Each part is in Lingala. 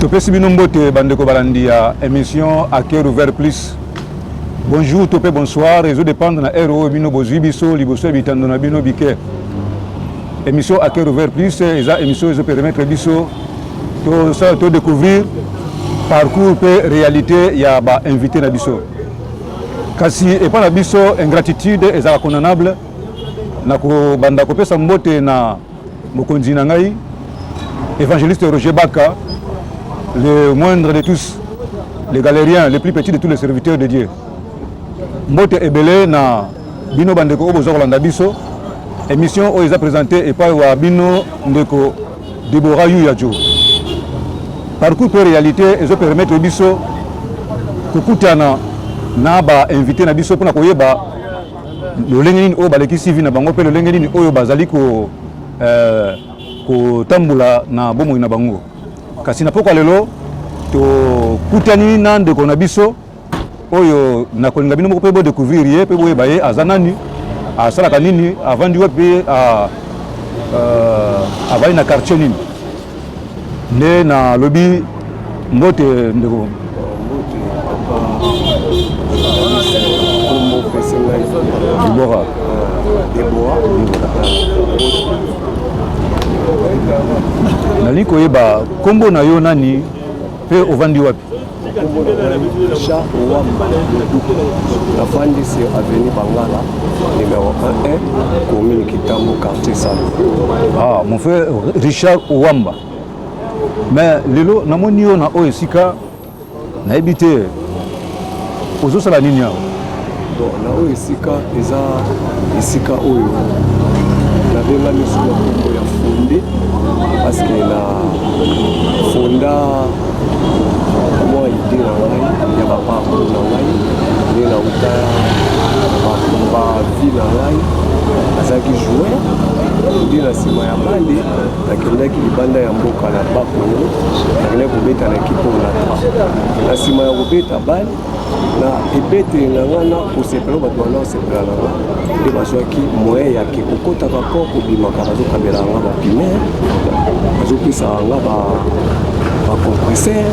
Topesi binombote bandeko balandi ya émission à cœur ouvert plus. Bonjour, topé bonsoir, réseau dépendre na RO bino bozui biso liboso bitando na bino bike. Émission à cœur ouvert plus, eza émission ezo permettre biso to découvrir parcours pe réalité ya ba invité na biso. Kasi et pas na biso ingratitude eza condamnable na ko banda ko pesa mbote na mokonzi na ngai évangéliste Roger Baka, le moindre de tous, les galériens, le plus petit de tous les serviteurs de Dieu. Mbote ebele na bino bandeko obozo kolanda biso émission oyo eza présenté et par wa bino ndeko Deborah Yuyajo. Parcours pour réalité ezo permettre biso kokutana na ba invité na biso pona koyeba lolenge nini oyo balekisi vi na bango pe lolenge nini oyo bazali ko tambula na bomoi na bango. Kasi na pokwa lelo to kutani na ndeko na biso oyo na kolinga bino moko pe bo découvrir ye pe boyeba ye azanani asalaka nini avandi wapi avai na quartier nini nde na lobi mbote ndeko Deborah. Nali koyeba kombo na yo nani pe ovandi wapi? Richard Ouamba, la fin c'est avenue Bangala, numéro 1, commune Kitambo, quartier Salo. Ah, mon frère Richard Ouamba. Mais lelo namoni yo na oesika na habité ozo sala nini ya? Bon, na oesika eza esika oyo na benga miso na kombo ya fondé parce que na fonda moi idée na ngai ya baparcours na ngai nde na uta bavi na ngai azalaki joueur nde na nsima ya bale nakendaki libanda ya mboka na bakongo nakendaki kobeta na ekipe onatra na nsima ya kobeta bale na ebetele na ngai na kosepela bato bana kosepela na ngai nde bazwaki moyen yake kokotaka mpo kobimaka bazokabela nga bapimere bazopesaka nga compresseur,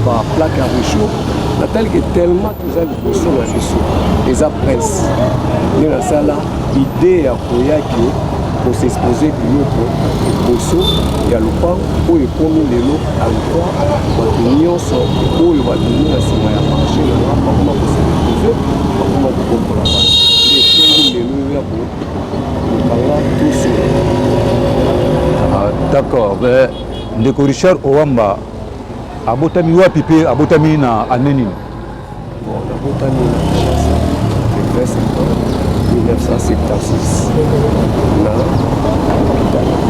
ba plaque à réchaud. Natal que tellement tous les bosso na biso. Les presse. Ni na sala idée ya koyaki pour s'exposer biloko bosso ya lupa oyo komi lelo alikuwa watu nyonso oyo badini na sima ya marché na bakoma ko s'exposer bakoma ko kompola ba. Ni lelo ya ko banga tous. D'accord. Ndeko Richard Ouamba abotami wapi pe abotami na aneni? Bon, abotami na Kinshasa le 20 septembre 1976 na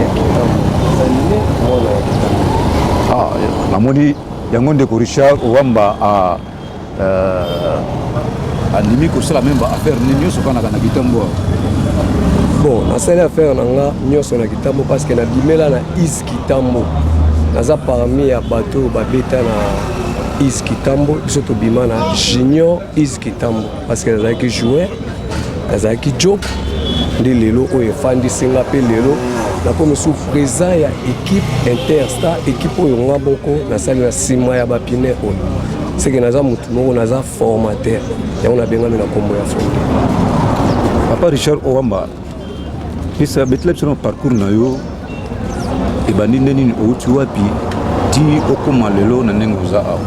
ya Kitambo zanine mwana ya Kitambo. Ah, namoni yango ndeko Richard Ouamba andimi kosala même ba affaire nini nyonso kana na Kitambo. Bon, nasali affaire na nga nyonso na Kitambo parce que na bimela na Is Kitambo. Naza parmi ya bateau babeta na Is Kitambo, biso tobima na Junior Is Kitambo parce que nazalaki joueur, nazalaki job nde lelo oyo efandisi nga mpe lelo nakomi sous présent ya équipe Interstar, équipe oyo nga boko nasali na nsima ya bapine oyo seke naza mutu moko naza formateur yango nabengami na kombo ya fonde. Papa Richard Ouamba pesa betela biso na parcours na yo ebandi nini outi wapi ti okoma lelo na ndenge oza awa?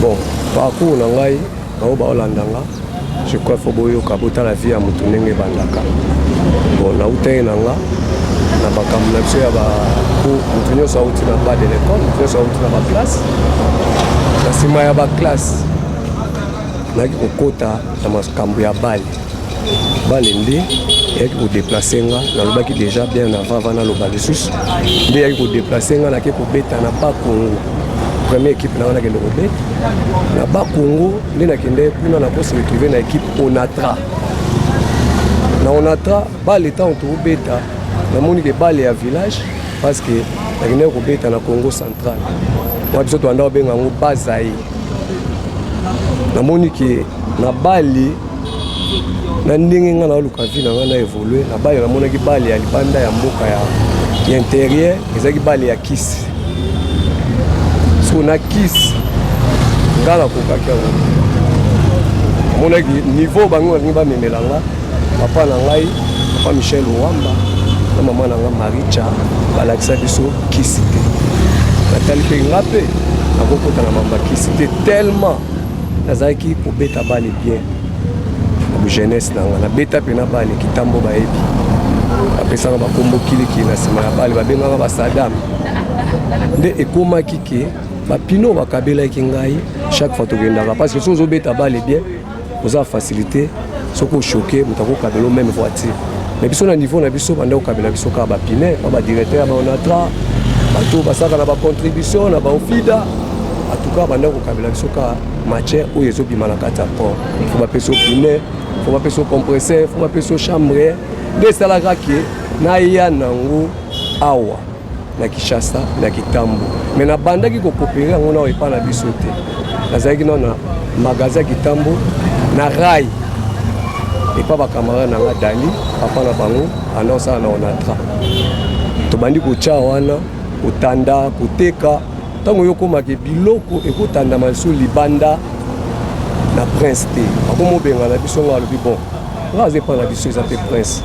Bon, parcours na ngai bao baolanda nga je crois fo boyoka botala vie ya motu ndenge ebandaka. Bon, nautaki na nga na makambo na biso ya motu nyonso auti na bas de l'école, motu nyonso auti na baklasse. Na nsima ya baklasse naki kokota na makambo ya bale nde yaki kodeplace nga nalobaki déjà bien avant vana loba lisusu nde yaki kodeplace nga nake kobeta na bakongo première équipe na wana kende kobeta na bakongo nde nakende kuna na kosi retrouver na équipe Onatra na Onatra bale temps tokobeta namoni ke bale ya village parce que nakende kobeta na Congo central mwa biso toanda kobenga yango Bazaï namoni ke na bale na ndenge nga na luka vi na nga na évoluer na bale namonaki bale ya libanda ya mboka ya intérieur ezaki bale ya Kisi parce qu'on a Kiss ngala kokaki monaki niveau bango balingi bamemelanga papa na ngai papa Michel Ouamba na mama na ngai Maricha balakisa biso Kiss te natali mpe nga mpe nakokota na mamba Kiss te tellement nazalaki kobeta bale bien na jeunesse na nga nabeta mpe na bale kitambo bayebi bapesanga bakombo kiliki na nsima ya bale babenganga basadam nde ekomaki ke bapino bakabelaki ngai chaque fois tokendaka parce que soki ozobeta bale bien oza facilité soki oshoke moto akokabela même voiture mais biso na niveau na biso banda kokabela biso kaka bapine ba badirecteur ya baonatra bato basaka na bacontribution na baofida en tout cas banda kokabela biso kaka matière oyo ezobima na kati ya port fo bapesa pine fo bapesa compresseur fo bapesa chambre nde esalaka ke naya nango awa na Kinshasa na Kitambo mais nabandaki kokopere yango na epa na biso te nazalaki na magasin Kitambo na rai epa bacamarade na nga Dali papa na bango anonsala na onatra tobandi kotia wana kotanda koteka ntango yokomake biloko ekotandama liso libanda na prince te akomobenga na biso nga alobi bon nga aza epa na biso eza mpe prince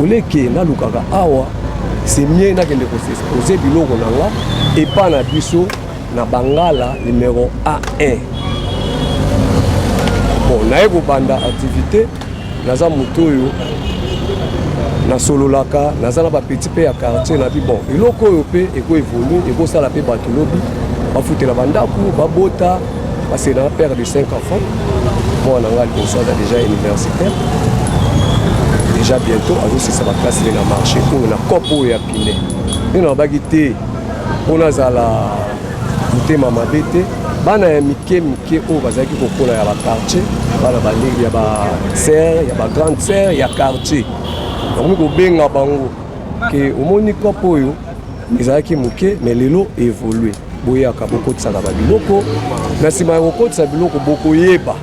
oleke nalukaka awa c'est mieux nakende kosexpose biloko na nga epa na biso na Bangala numéro A1 bon naye kobanda activité naza moto oyo nasololaka naza na bapeti mpe ya quartier na bi bon eloko oyo mpe ekoévolue ekosala mpe bato lobi bafutela bandako babota parce na père de 5 enfants mwana nga liboso aza déjà universitaire déjà bientôt azosisa baklasse na marché oyo na kopo oyo ya pine nde nabaki te mpona azala motema mabe te bana ya mike oyo bazalaki kokola ya baquartier bana balegi ya basere ya bagrande sere ya quartier nakomi kobenga bango ke omoni kopo oyo ezalaki moke mais lelo évolue boyaka bokotisaka babiloko na nsima ya kokotisa biloko bokoyeba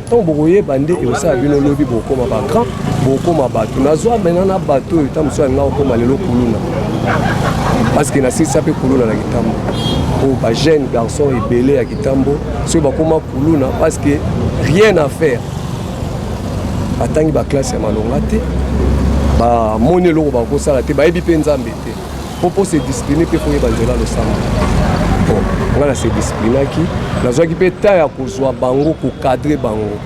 ntango bokoyeba nde ekosala bino lobi bokoma bagrand bokoma bato nazwa mena na bato oyo ta mosu alinga kokoma lelo kuluna parce que nasilisa mpe kuluna na Kitambo oyo bajeune garçon ebele ya Kitambo soki bakoma kuluna parce que rien à faire batangi baklasse ya malonga te bamoni eloko bakosala te bayebi mpe nzambe te popo se discipline mpe foyeba nzela losamba bon nga na se disciplinaki nazwaki mpe ta ya kozwa bango kokadre bango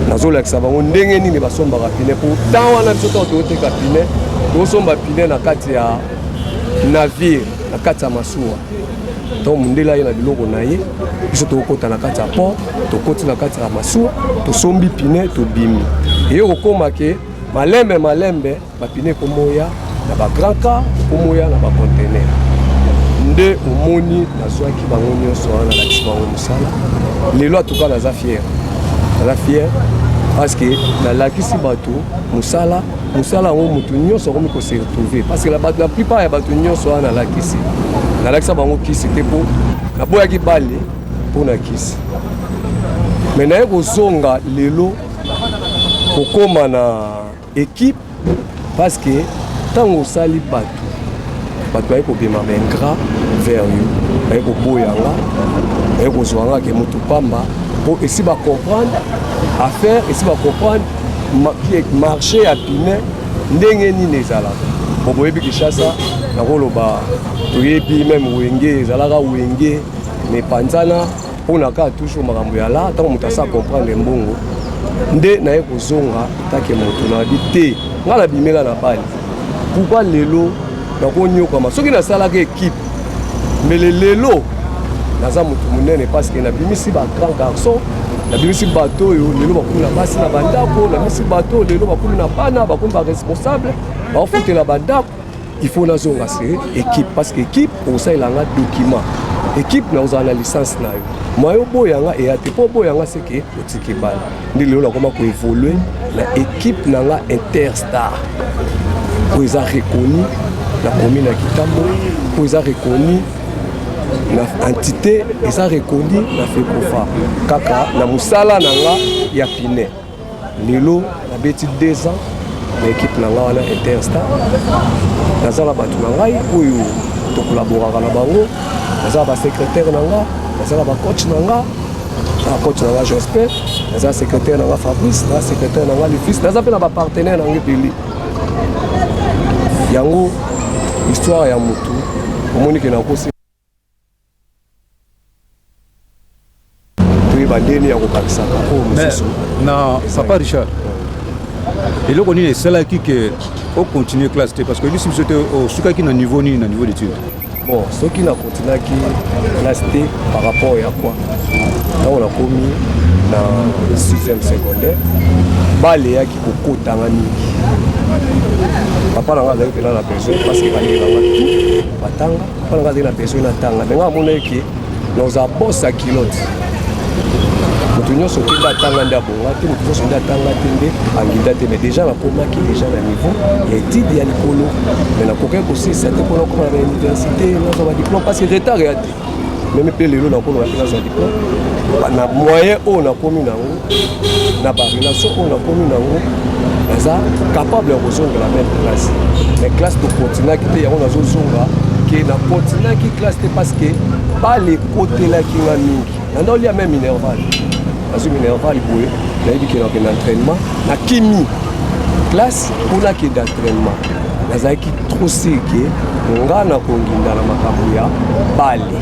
nazolakisa bango ndenge nini basombaka pine pourtant wana biso ntango tokoteka pine tokosomba pine na kati ya navire na kati ya masuwa ntango mondele aye na biloko na ye biso tokokota na kati ya port tokoti na kati ya masuwa tosombi pine tobimi eyo kokoma ke malembe bapine ekomoya na bagrand car ekomoya na bacontener nde omoni nazwaki bango nyonso wana nalakisi bango mosala lelo atuka naza fier parce que nalakisi bato mosala yango moto nyonso akomi kose retrouver parce que la plupart ya bato nyonso wana nalakisa bango kisi te mpo naboyaki bale mpo na kisi me naye kozonga lelo kokoma na équipe parce que ntango osali bato baye kobima baingrat vers yo baye koboyanga baye kozwanga ke motu pamba mpo esi bacomprendre affaire esi bacomprendre marché ya pine ndenge nini ezalaka po boyebi Kinshasa nakoloba toyebi meme wenge ezalaka wenge me panzana mpona kaka toujours makambo ya la ntango moto asa comprendre mbongo nde naye kozonga take moto nabi te nga nabimela na bale pourkui lelo nakonyokama soki nasalaka équipe mele lelo naza moto monene parce que nabimisi bagrand garçon nabimisi bato oyo lelo bakomi na basi na bandako nabimisi bato lelo bakomi na bana bakomi baresponsable baofutela bandako il faut nazonga se équipe parce que équipe okosalelanga document équipe na ozala na licence na yo moyo boyanga eya te mpo boyanga seke otiki bana nde lelo nakoma koévolue na équipe na nga Interstar po eza reconnu na commune ya Kitambo po eza reconnu na entité eza reconnu na FECOFA kaka na mosala na nga ya pine lelo nabeti 2 ans na équipe na nga wana Interstar naza na bato na ngai oyo to collaboraka na bango naza ba secrétaire nanga naza ba coach nanga coach nanga Jospin naza secrétaire nanga Fabrice naza secrétaire nanga le fils naza pe na ba partenaire nanga Billy yango histoire ya mutu omoni ke na kosi to ibandeni ya kokakisaka ko mususu na papa Richard eloko nini esalaki ke continuer classe parce que bisi biso te osukaki na niveau nini na niveau d'étude. Bon, ce qui n'a continué classe T par rapport à quoi? Là on a commis dans le 6e secondaire baléa qui beaucoup tangani papa n'a pas été là la personne parce qu'il fallait là tout batanga papa n'a pas été la personne na tanga mais on a que nous a boss à kilote nous nous sommes tous tanga ndabonga te nous sommes tanga tende angida te mais déjà la coma qui déjà à niveau et étude ya likolo mais na koka aussi ça te pour comme à l'université nous avons diplôme parce que retard ya même pe lelo na kono na diplôme na moyen on a commis nango na ba relation on a commis nango ça capable de rejoindre la même classe mais classe de continent qui ya on a zozonga qui na continent qui classe parce que pas les côtés là qui nga mingi na il y a même minerval parce que minerval boye na dit que na entraînement na kimi classe pour la qui d'entraînement na qui trop sike nga na konginda na makambo ya bale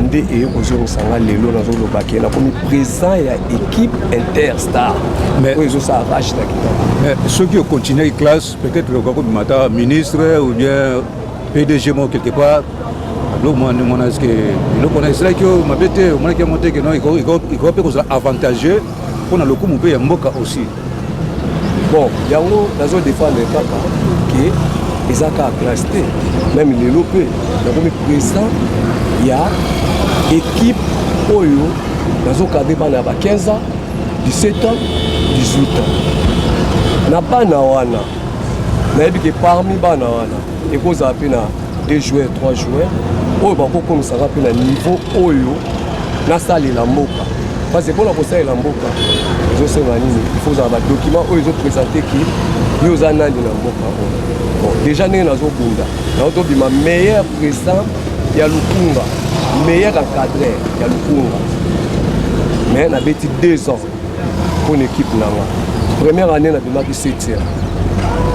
nde e kozongisa lelo na zolo bakela comme présent ya équipe interstar mais ils ça arrache la mais ceux qui continuent la classe peut-être le comme matin ministre ou bien PDG quelque part le moins est-ce que le connaît c'est que ma bête au moins qui a monté que non il peut être avantageux pour le coup mon pays mboka aussi bon yango nazo défendre kaka que ezaka classe T même les lopé na comme présent il y a équipe oyo nazo cadre bana ba 15 ans 17 ans 18 ans na bana wana na yebi que parmi bana wana et cause a pena 2 joueurs 3 joueurs oyo bako comme ça rappelle na niveau oyo na sali la mboka parce que pour la conseil la mboka ils ont c'est nini il faut avoir document oyo ils ont présenté qui yo za nandi na mboka bon déjà né nazo bunda na auto bima meilleur président ya Lukunga meilleur encadré ya Lukunga mais na beti 2 ans pour une équipe nanga première année na bima ki 7e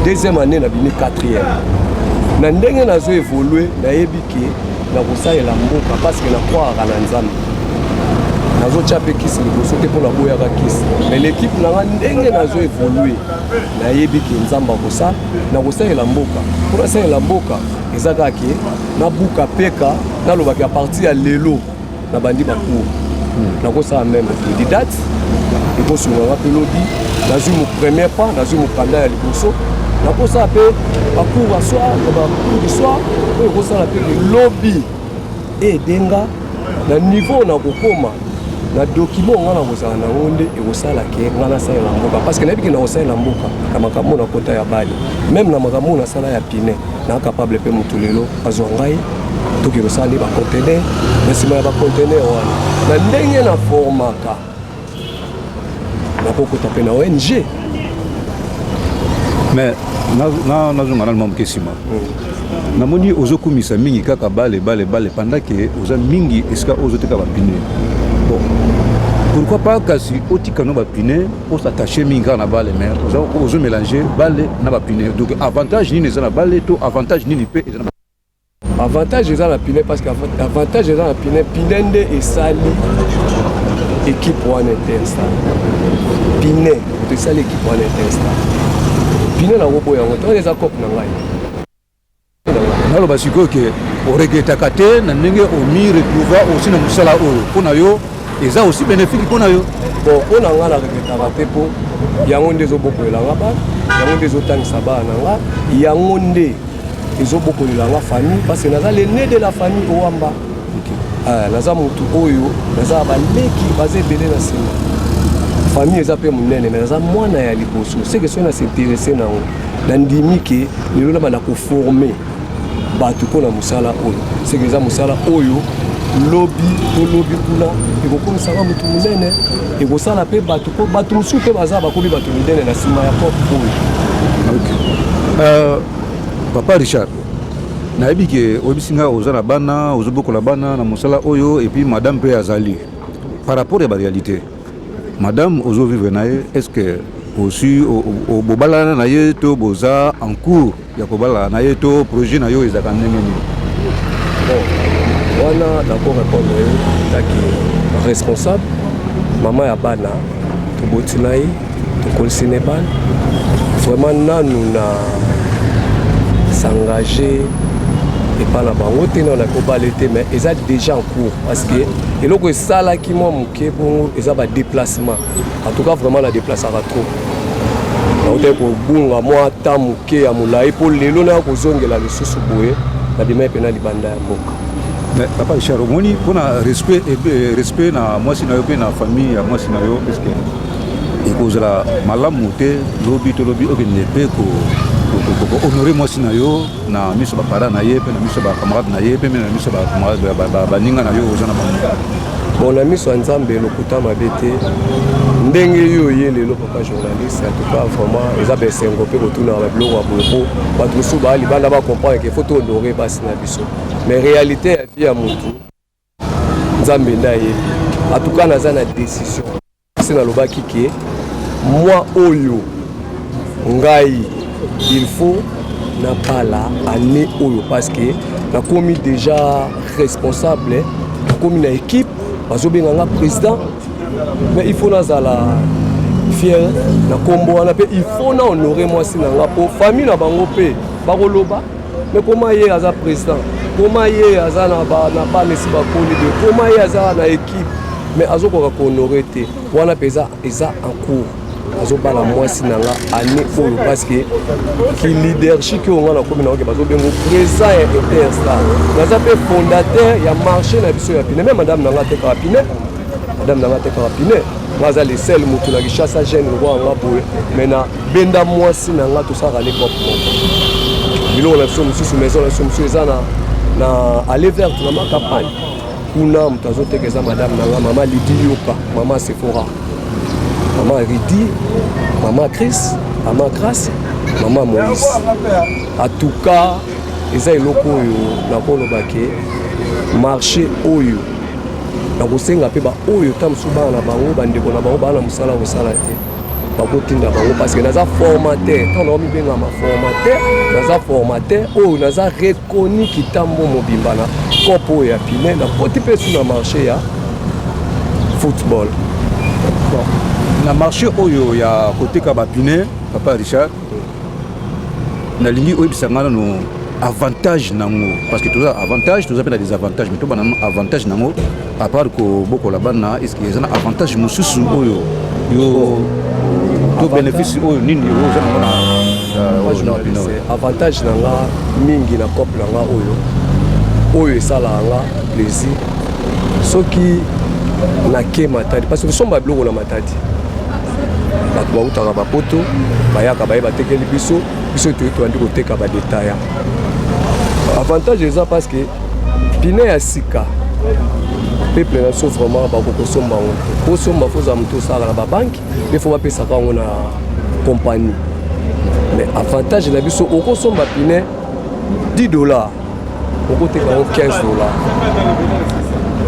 deuxième année na bimi 4e na ndenge nazo évoluer na yebiki na kosalela mboka parce que na croire na nzambe nazo chape kisi liboso te mpona boyaka kisi mais l'équipe nanga ndenge nazo évoluer na yebiki nzambe akosala na kosalela mboka mpona salela mboka eza kaka na buka peka nalobaki a partir ya lelo na bandi bacour nakosala même didate ekosungaka mpe lodi nazwi mo premier pas nazwi mokanda ya liboso nakosala mpe bacour ya soir bacour du soir oyo ekosala mpe lobi edenga na niveau na kokoma na document nga na kozala nango nde ekosalaki nga nasalela mboka parce que nayebiki na kosalela mboka na makambo na kota ya bale même na makambo nasala ya pine na capable mpe motu lelo azwa ngai toki kosala nde bacontener na nsima ya bacontener wana na ndenge na formaka nakokota mpe na ONG mais nazonga na limamu ke nsima namoni ozokumisa mingi kaka bale pendant ke oza mingi esika ozoteka bapine bon pourquoi pas kasi otikano bapine osatache mingi kaka na bale mais ozomélange bale na bapine donc avantage nini eza na bale to avantage nini mpe eza na avantage eza na pine parce que avantage eza na pine nde esali équipe wana interstar pine esali équipe wana interstar pine na koboya yango to eza cope na ngai naloba sikoyo ke oregretaka te na ndenge omi retrouva aussi na mosala oyo mpona yo eza aussi bénéfique mpona yo bon mpona nga na regretaka te mpo yango nde ezobokolelanga bana yango nde ezotangisa bana na nga yango nde ezobokolelanga famille parce que naza le né de la famille owamba naza motu oyo naza baleki baza ebele na nsima famille eza mpe monene mais naza mwana ya liboso seke soki nasinteresse nango nandimi ke lelo na bana koforme bato mpona mosala oyo seke eza mosala oyo lobi tolobi kuna ekokomisaka motu monene ekosala mpe bato mpo bato mosusu mpe baza bakomi bato minene na nsima ya pop oyo papa Richard nayebi ke obisinga oza na bana ozobokola bana na mosala oyo et puis madame pe azali par rapport à la réalité madame ozo vivre na ye est-ce que aussi au bobala na ye to boza en cours ya kobala na ye to projet na yo ezaka ndenge nini? Bon wana d'accord répondre taki responsable maman ya bana toboti na ye tokolisi ne bana vraiment nanu na s'engager et pas la bango te na kobala te mais ils a déjà en cours parce que eloko esala ki mo muke bon ils a ba déplacement en tout cas vraiment la déplacer à trop na ko bunga moi ta muke ya mulai po lelo na ko zongela le susu boye na bima pena libanda ya mboka. Mais papa Richard omoni pona respect na moi sina yo pe na famille ya moi sina yo parce que ekozala malamu te lobi to lobi okende pe ko honorer moi sina yo na miso ba para na ye pe na miso ba camarade na ye pe na miso ba camarade ba ninga na yo ozana ba bon na miso nzambe lokuta mabete ndenge yo ye lelo papa journaliste en tout cas vraiment eza besengo pe kotuna ba biloko ya boyeko bato mosusu baali banda ba comprendre que faut honorer basi na biso mais réalité ya vie ya mutu nzambe nda ye en tout cas naza na décision c'est na lobaki ke moi oyo ngai il faut na pala année oyo parce que na komi déjà responsable na komi na équipe bazobenga nga président mais il faut nazala fier na kombo wana pe il faut na honorer moi si na nga po famille na bango pe bakoloba mais comment ye aza président comment ye aza na ba nesi bakoli de comment ye aza na équipe mais azokoka ko honorer te wana pe eza en cours azobala mwasi na nga année oyo parce que ki leadership oyo nga na komi na oke bazobengo président ya Interstar naza pe fondateur ya marché na biso ya pine même madame na nga tekaka pine madame na nga tekaka pine nga aza le sel motu na kishasa jeune lokwa nga boye mais na benda mwasi na nga tosaka lekope moko biloko na biso mosusu maison na biso mosusu eza na aller verte na ma campagne kuna moto azoteka eza madame na nga mama Lidi Yoka mama Sephora maman Ridi, maman Chris, maman Grace, maman Moïse. En tout cas, ils ont loko na kono bake marché oyo. Na kosenga pe ba oyo tam suba na bango bandeko na bango bana musala ko sala te. Ba ko tinda bango parce que naza formateur, tant on mi benga ma formateur, naza formateur oyo naza reconnu kitambo mobimba na kopo ya pine na poti pe sur na marché ya football. Na marché oyo ya côté Kabapine papa Richard na lingi oyo bisangana no avantage nango parce que tout avantage tout ça des avantages mais tout banana avantage nango à part ko boko la bana est-ce que ezana avantage mususu oyo yo to bénéfice oyo nini yo zana na avantage nanga mingi na couple nanga oyo sala nga plaisir soki na ke matadi parce que somba biloko na matadi bato bautaka bapoto bayaka baye batekeli biso toyandi koteka badetaya avantage eza parce que pine ya sika peuple na biso vraiment bakokosomba ngo kosomba foza moto osala na babanki mpe fo bapesaka yango na compagnie mais avantage na biso okosomba pine $10 okoteka yango $15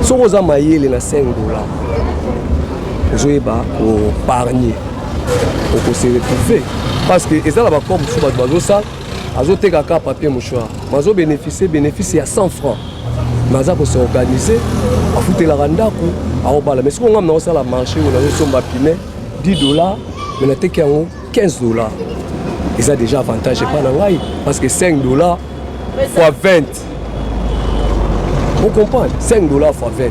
soki oza mayele na $5 ozoyeba kopargne okose retrouver parce que ezala bakomo mosusu bato bazosala azotekaka papier mouchoir bénéfice ya 100 francs naza kose organiser afutelaka ndako aobala mais soki ngam naosala marché oyo nazosomba pine $10 mais nateki yango $15 eza déjà avantage epa na ngai parce que $5 fois 20 vous comprenez $5 fois 20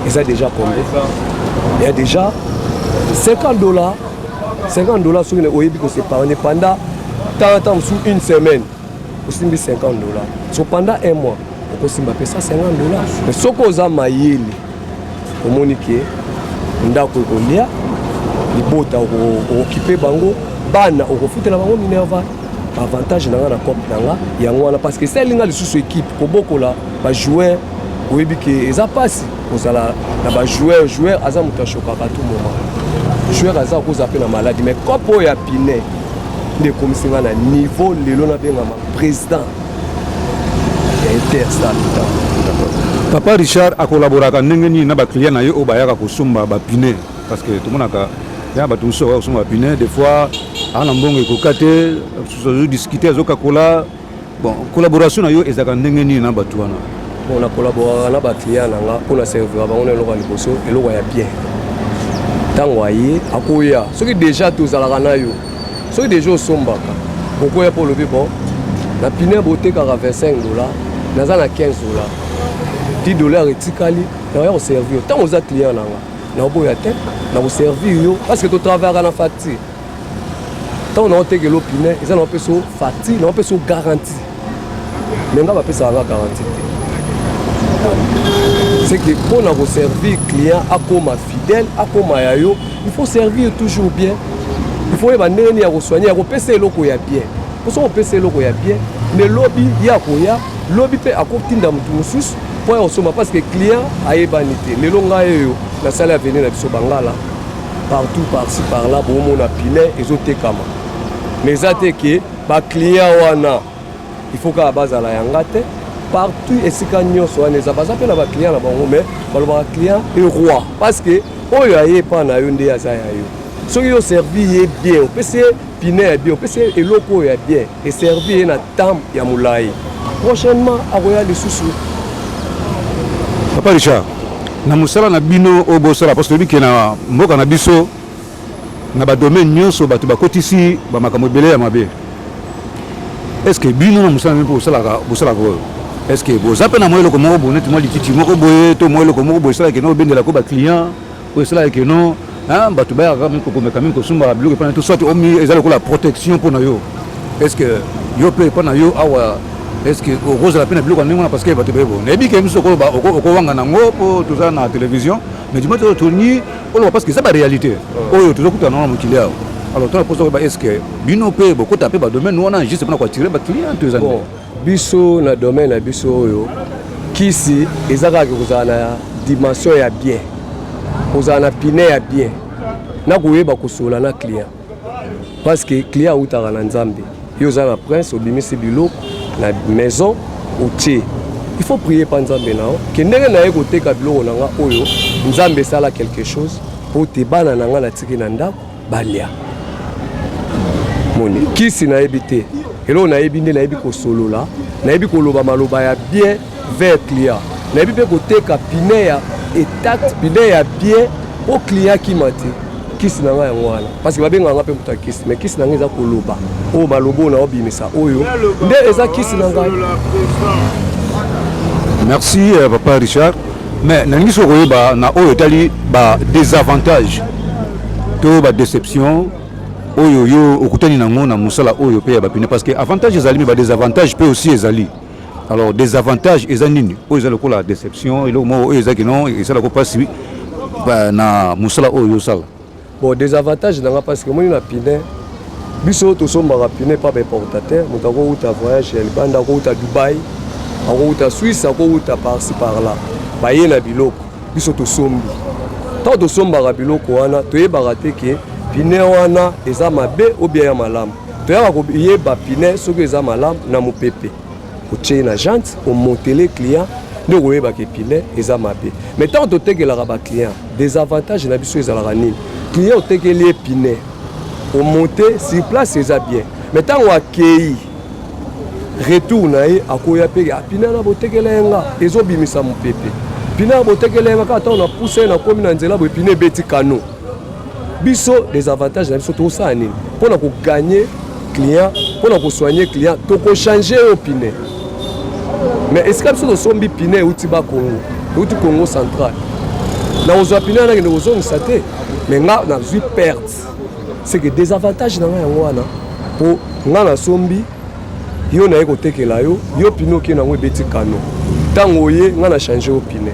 eza déjà combien il y a déjà $50 soki oyebi kosepargne pendant tant sous une semaine osimbi $50 so pendant un mois okosimba pesa $50 mais soki oza mayele omoni ke ndako ekolia libota okokipe bango bana okofutela bango minerva avantage nanga na cope nanga yango wana parce que selinga lisusu équipe kobokola bajoueur oyebi ke eza pasi kozala na bajoueur aza moto ashokaka tout moment joueur aza koza pe na maladie mais cope oyo ya pine nde ekomisinga na niveau lelo nabengama président intersal. Papa Richard a collaboré avec les clients qui ont pine parce que tout le monde a pine. Des fois, on a discuté avec Coca-Cola. Bon, collaboration est on a collaboré avec les clients pour servir bien. Tant que ceux qui déjà tous à la ranayo, ceux qui déjà sont baka. Pourquoi pour le bon? La pine beauté car à 25 $, naza na 15 $. $10 et tikali, na yo servir. Tant aux clients na boya tête, na vous servir yo parce que tu travailles à la fatigue. Tant on a été que l'opinion, ils ont un peu so fatigue, ils ont un peu so garantie. Mais on va pas ça la garantie. C'est que pour nous servir client à comme fidèle, à comme yayo, il faut servir toujours bien. Il faut évaluer à soigner, à repasser l'eau ya bien. Pour ça on pèse l'eau ya bien. Mais lobby ya koya, lobby peut à côté d'un mutusus pour on soma parce que client a ébanité. Les longa yo, la salle à venir na biso bangala. Partout par-ci par-là, bon mon apilé et zoté kama. Mais ça te que ba client wana, il faut qu'à base à la yangate. Partout et si quand nous sommes les abats appellent les clients là-bas mais le client est roi parce que oh y a pas na yonde ya ça yo ceux qui ont servi bien on peut se piner bien on peut se eloko ya bien et servir na temps ya moulai prochainement à royal les sous Papa Richard na musala na bino obosala parce que lui qui na mboka na biso na ba domaine nyonso batu bakotisi ba makambo belé ya mabe est-ce que bino na musala même pour sala ko est-ce que vous avez un moyen de comment vous êtes moi lititi moi tout moi le comment vous savez que nous bien de la coupe client vous savez que non hein bah tu vas quand même que sumba bloqué pendant tout ça tu mis la protection pour nous est-ce que yo peut pas na yo awa est-ce que rose la peine bloqué nous parce que bah tu vas bon et bien que nous soko ba ko wanga na ngo tout ça na télévision mais du moins tu tourni on parce que c'est pas réalité oh tu dois non mon client alors toi pour ça est-ce que bino peut beaucoup taper ba domaine nous on a juste pour quoi tirer ba client tous années biso na domaine na biso oyo kisi ezaka kozala na dimension ya bien kozala na pine ya bien na koyeba kosola na client parce que client utaka na nzambe yo za na prince obimisi biloko na maison otie il faut prier pa nzambe nao ke ndenge na ye koteka biloko nanga oyo nzambe esala quelque chose po te bana nanga na tiki na ndako balia moni kisi na yebi te elo na yebi nde na yebi kosolola na yebi koloba maloba ya bien vers client na yebi pe koteka pine ya intact pine ya bien au client qui mati kisi na nga yango wana parce que babenga nga pe muta kisi mais kisi na nga eza koloba o malobo na obimisa oyo nde eza kisi na nga. Merci Papa Richard mais na ngiso koyeba na oyo tali ba désavantage to ba déception oyo yo okutani nango na musala oyo pe ba pine parce que avantage ezali mais ba désavantage peut aussi ezali alors désavantage ezanini oyo ezali ko la déception elo mo oyo ezaki non ezala ko pasi ba na musala oyo sala bon désavantage nanga parce que moi na pine biso to somba pine pas importateur mutako uta voyage el banda ko uta Dubai ko uta Suisse ko uta par-ci par-là ba yena biloko biso to sombi to somba biloko wana to yeba te ke pine wana eza mabe ou bien ya malamu toyaka koyeba pine soki eza malamu na mopepe otie na jante omotele client nde koyeba ke pine eza mabe mais ntango totekelaka baclient désavantage na biso ezalaka nini client otekeli ye pine omonte sur place eza bien mais ntango akei retour na ye akoya mpe pine na botekela yenga ezobimisa mopepe pine na botekela yenga kaka ntango na pousse ye nakomi na nzela boye pine ebeti kano biso des avantages na biso to ça nini pona ko gagner client pona ko soigner client to ko changer opinion mais est-ce que biso to sombi pine uti ba Congo uti Congo central na ozo opinion na ngo zo nsate mais nga na zui perte c'est que des avantages na yango wana po nga na sombi yo na yeko tekela yo pino ki na ngo beti kano tango ye nga na changer opinion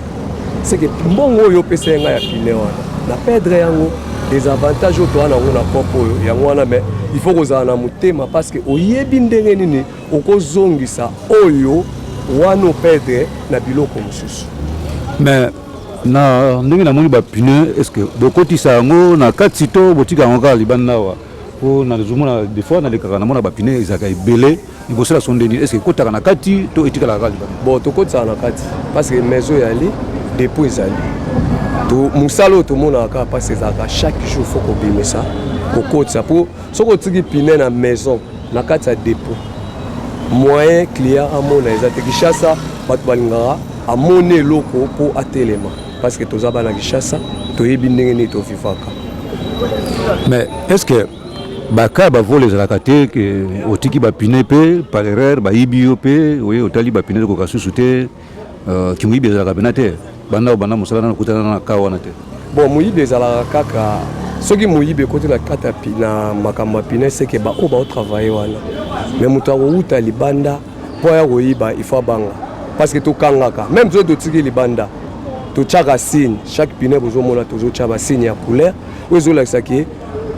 c'est que mbongo yo pesa nga ya pine wana na perdre yango des avantages autour na ngona popo yango wana mais il faut kozala na mutema parce que oyebi ndenge nini okozongisa oyo wana perdre na biloko mosusu mais na ndenge na moni ba pine est-ce que bokotisa yango na katito botika yango ka libanda wa po na zumuna des fois na lekaka na mona ba pine ezaka ebele liboso la sondeni est-ce que kotaka na kati to etikala kati bon to kotaka na kati parce que maison yali dépôt ezali to musalo to mona ka parce que ezaka chaque jour faut ko bimisa ko kotsa po soko tiki pine na maison na kati ya dépôt moyen client amona ezate Kishasa bato balingaka amone eloko po atelema parce que toza bana Kishasa toyebi ndenge nini tofifaka. Mais est-ce que baka bavole ezalaka te ke otiki bapine mpe par erreur bayibi yo mpe oye otali bapine koka susu te kimoyibi ezalaka pena te banda obanda mosala nano kutana na ka wana te? Bon moyibi ezalaka kaka soki moyibi ekoti na kati na makambo ya pine seke baoyo baotravaille wana mais moto akouta libanda mpo ya koyiba il faut abanga parce que tokangaka même soki totiki libanda totyaka signe chaque pine bozomona tozotya basigne ya couleur oyo ezolakisaki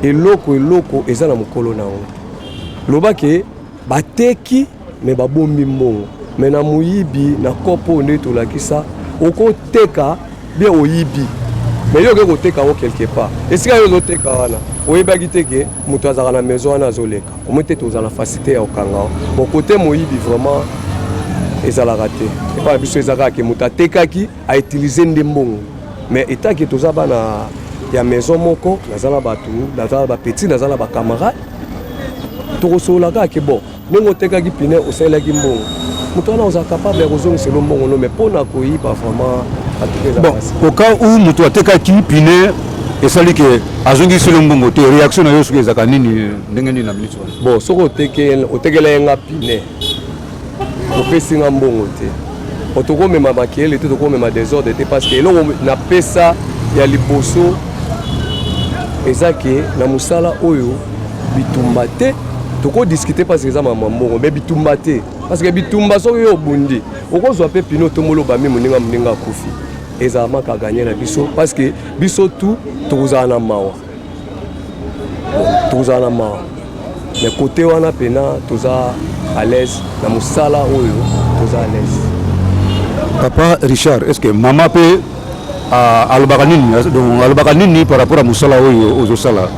eloko eza na mokolo na yango lobaki bateki me babombi mbongo me na moyibi na kopo nde tolakisa okoteka bien oyibi me yo oke koteka yango quelque part esika yo ozoteka wana oyebaki teke moto azalaka na maison wana azoleka omo te tozala na facilité ya okanga o bon kote moyibi vraiment ezalaka te epa na biso ezalaka ke moto atekaki autilize nde mbongo mais etaki toza bana ya maison moko nazala batu nazala ba petit nazala ba camarade tokosola ka ke bon ndenge otekaki pine osalaki mbongo moto wana oza capable ya kozongisela mbongo no mais mpona koyiba vraiment bon au cas où moto atekaki pine esali ke azongisela mbongo te réaction na yo soki ezaka nini ndenge nini na minute wana? Bon soki otekela yenga pine opesi nga mbongo te otokomema makele te tokomema désordre te parce que eloko na pesa ya liboso ezake na musala oyo bitumba te tokodiscuter parce que eza mama mbongo mais bitumba te parce que bitumba soki yo obundi okozwa mpe pino tomoloba mi moninga akufi ezala maka gagner na biso parce que biso tu tokozala na mawa mais côté wana pena toza à l'aise na musala oyo toza à l'aise. Papa Richard, est-ce que maman peut alobaka nini par rapport à musala oyo ozosala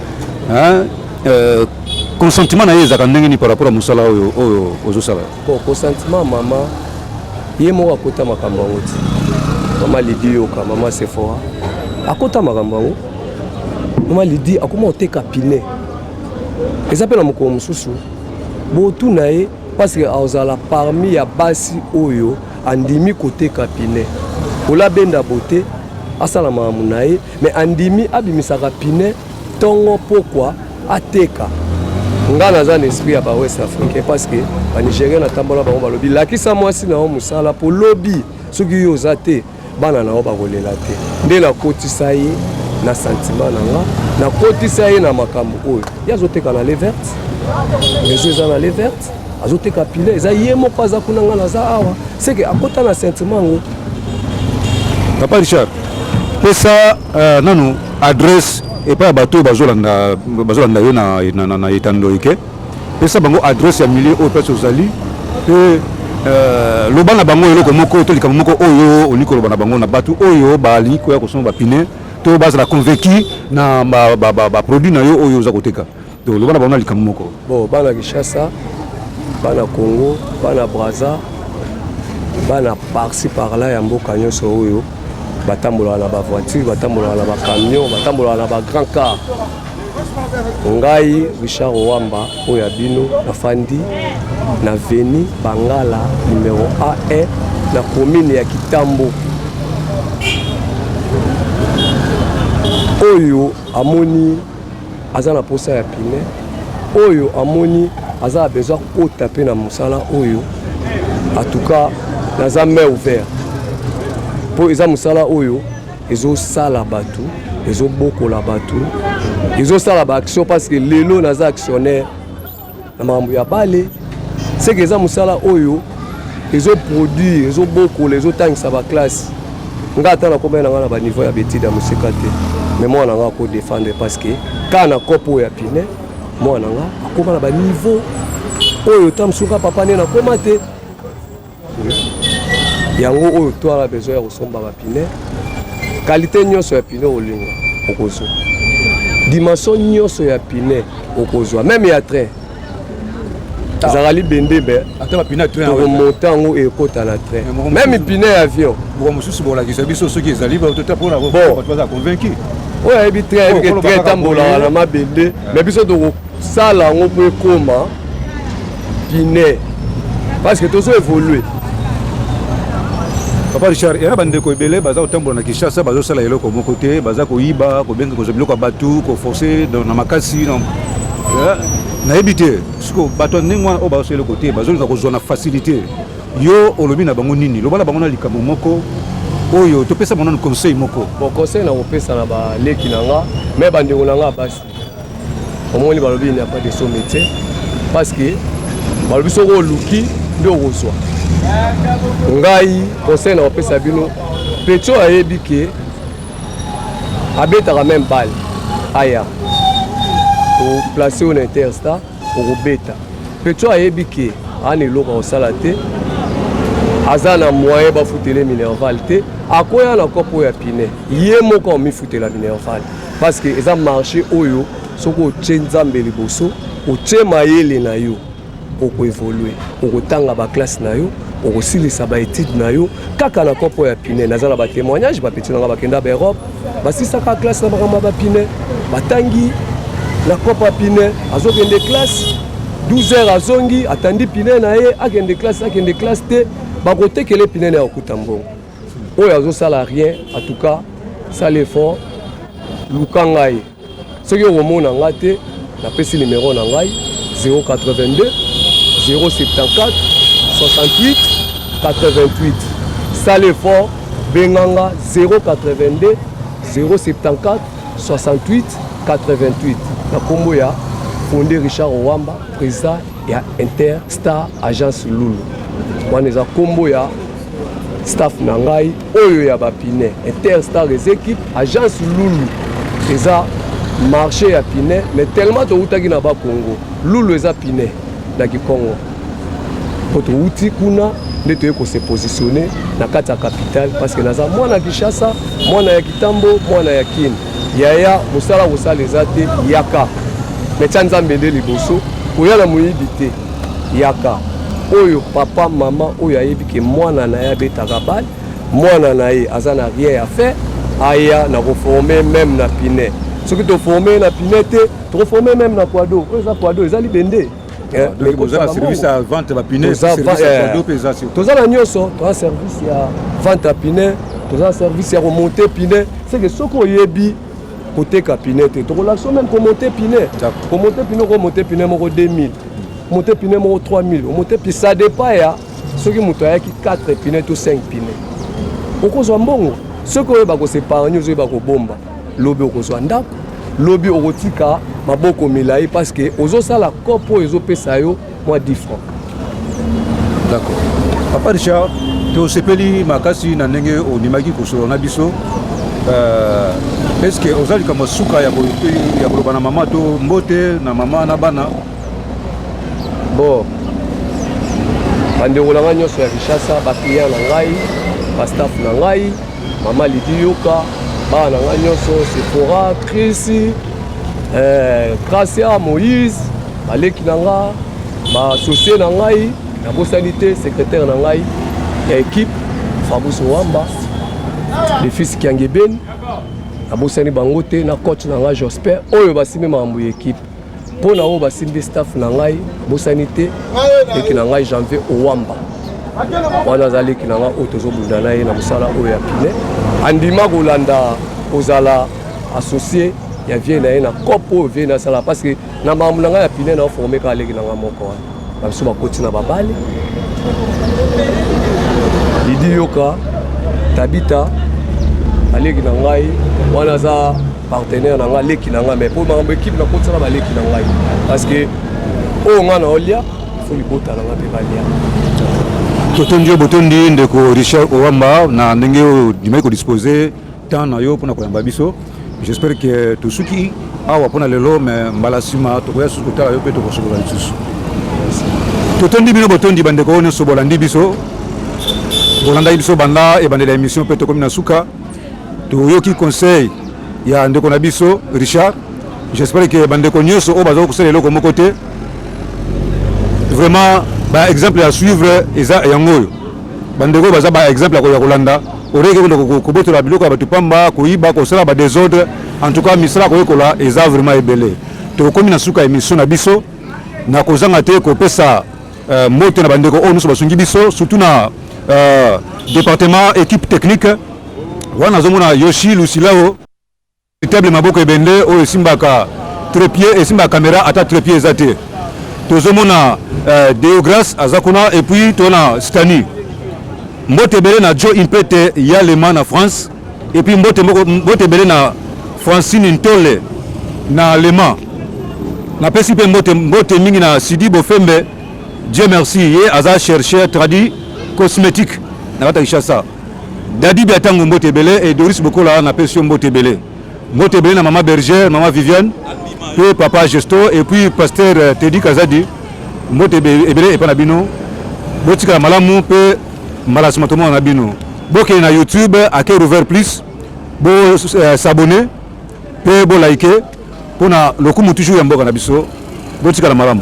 consentement na ye ezaka ndenge nini par rapport à musala oyo ozosala? Bon consentement mama ye moko akota makambo yango ti mama Lidi yoka mama Sephora akota makambo yango mama Lidi akoma oteka pine eza mpe na mokolo mosusu botu na ye parce que azala parmi ya basi oyo andimi koteka pine olabenda bote asala mamu na ye mais andimi abimisaka pine tongo pokwa ateka nga naza na esprit ya ba West Africain parce que ba Nigérien na tambola bango balobi lakisa mwasi na musala po lobi soki yo zate bana na bakolela te nde la kotisa ye na sentiment nanga na kotisa ye na makambo oyo yazoteka na lait verte les yeux na lait verte azoteka pile eza ye moko aza kuna nga naza awa seke akota na sentiment ngo. Papa Richard pesa nanu adresse epa ya bato bazolanda yo na etando eke pesa bango adresse ya milieu oyo pesa ozali mpe loba na bango eloko moko to likambo moko oyo olingi koloba na bango na bato oyo balingi koya kosomba bapine to bazala convaincu na baproduit na yo oyo oza koteka to loba na bango na likambo moko. Bon bana Kishasa bana Congo bana Brazza bana par-ci par-là ya mboka nyonso oyo batambola na ba voiture batambola na ba camion batambola na ba grand car ngai Richard Wamba oyo bino na fandi na veni Bangala numéro 1 na commune ya Kitambo oyo amoni aza na posa ya pine oyo amoni aza besoin kota pe na musala oyo en tout cas naza main ouvert po eza musala oyo ezosala batu ezobokola batu ezosala ba action parce que lelo naza actionnaire na mambo ya bale c'est que eza musala oyo ezoproduire ezobokola ezotangisa ba classe nga ata na kombe na nga na ba niveau ya betida musika te mais moi na nga ko défendre parce que kana kopo ya pine moi na nga akoma na ba niveau oyo tamsuka papa ne na koma te yango oyo to ala besoin ya kosomba bapine qualité nyonso ya pine olinga okozo dimension nyonso ya pine okozwa même ya train ezalaka libende tokomonte yango ekota na train même pine ya avion mosusu bolakisa biso soki ezali oyo ayebi train ayebike train etambolaka na mabende mais biso tokosala yango mpo ekoma pine parce que tozo évolue. Papa Richard, il y a des gens qui ont été en Kinshasa, ils ont été en côté, ils ont Iba, ils ont été battu, ils ont forcé dans la Makassi. Na habité, ce que bateau n'engwa au bas sur le côté, ils ont besoin de facilité. Yo olobi na bango nini, loba na bango na likambo moko. Oyo to pesa mon conseil moko. Bon conseil na opesa na ba leki nanga, mais bandeko nanga basi. Au moins balobi il n'y a pas de son métier parce que balobi soko luki ndio kozwa. Ngai conseil na opesa bino Petro ayebi ke abeta même balle aya pour placer au Interstar pour beta Petro ayebi ke ani loka osala te azana moyen ba futele Minerval te akoya na kopo ya pine ye moko mi futela Minerval parce que eza marché oyo soko tshenzambe liboso o tshema yele na yo oko évoluer oko tanga ba classe na yo oko silisa ba étude na yo kaka na kopo ya pine nazala ba témoignage ba petit nga ba kenda ba Europe ba sisa ka classe na ba ba pine batangi la kopo ya pine azokende classe 12 heures azongi atandi pine na ye akende classe te bakotekele pine na okuta mbongo oyo azosala rien en tout cas ça l'effort lukangai soki okomona nga te napesi numéro na ngai 082 074 68 88 ça l'effort benganga 082 074 68 88 na kombo ya fondé Richard Owamba président ya Interstar agence Lulu wana eza kombo ya staff na ngai oyo ya bapine Interstar les équipes agence Lulu eza marché ya pine mais tellement toutaki na ba Congo Lulu eza pine na Congo poto uti kuna nde toye ko se positionner na kati ya capitale parce que naza mwana Kinshasa mwana ya Kitambo mwana ya Kine yaya musala kosala eza te yaka metya nzambe nde liboso koyala moyibi te yaka oyo papa mama oyo ayebi ke mwana na ye abetaka bale mwana na ye aza na rien à faire aya na reformer même na pine soki toforme na pine te toforme même na kwado oyo eza kwado eza libende service à vente à pine toza na nyonso toza service ya vente à pine toza service ya remonter pine c'est que soki oyebi koteka pine te tokolakso même komonter pine moko 2000 monter pine moko 3000 monter pine ça dépend ya soki moto ayaki 4 pine to 5 pine okozwa mbongo soki oyeba kosepargne ozoyeba kobomba lobi okozwa ndako lobi okotika maboko milai parce que ozosala kopo ezopesa yo mwa 10 francs. D'accord. Papa Richard, tosepeli makasi na ndenge onimaki kosolo na biso est-ce que ozali kama suka ya koloba na mama to mbote na mama na bana bon bandeko na ngai nyonso ya Kinshasa baclient na ngai bastaff na ngai mama Lidi Yoka bana na ngai nyonso Sephora Chrissy Gracia Moïse baleki na nga baassocié na ngai na bosalité secrétaire na ngai ya équipe Fabrice Owamba le fils Kiangebeni na bosani bango te na coach na ngai Josper oyo basimbi makambo ya équipe mpo na oyo basimbi staff na ngai bosani te leki na ngai Janvier Owamba wana aza leki na ngai oyo tozobunda na ye na mosala oyo ya pine andima kolanda kozala associé ya vie na ye na kopo oyo vie na sala parce que na makambo na ngai ya pine na oforme kaka leki na ngai moko wana babiso bakoti na babale Lidi Yoka Tabita aleki na ngai wana aza partenaire na ngai leki na ngai mais mpo makambo équipe na kotisala baleki na ngai parce que oyo ngai na olia ifo libota na ngai mpe balia totondi yo botondi ndeko Richard Owamba na ndenge oyo dimaki kodispose temps na yo mpona koyamba biso j'espère que tosuki awa mpona lelo me mbala nsima tokoya susu kotala yo mpe tokosobola lisusu totondi bino botondi bandeko oyo nyonso bolandi biso bolandaki biso banda ebandela émission mpe tokomi na suka toyoki conseil ya ndeko na biso Richard j'espère que bandeko nyonso o bazo kusala eloko moko te vraiment ba exemple à suivre eza yango bandeko baza ba exemple ya kolanda oreke ko botola biloko ba tupamba koyiba ko sala ba désordre en tout cas misala ko yekola eza vraiment ebele to komi na suka émission na biso na kozanga te ko pesa moto na bandeko o nuso basungi biso surtout na département équipe technique wana zomona Yoshi Lusilao table maboko ebende o esimbaka trépied esimba caméra ata trépied ezate tozomona Deogras azakuna et puis tona Stani mbote belé na Joe Impete Yalema na France et puis mbote belé na Francine Ntole na Lema na pesi pe mbote mingi na Sidi Bofembe Dieu merci ye aza chercheur tradi cosmétique na kata Kishasa Dadi Biatango mbote belé et Doris Bokola na pesi mbote belé na maman Bergère maman Viviane puis papa Gesto et puis pasteur Teddy Kazadi mbote belé et pa na bino botika malamu pe malasma tomo na bino boke na YouTube Aker Ouvert Plus bo s'abonner pe bo liker pona lokumu toujours ya mboka na biso botika la malamu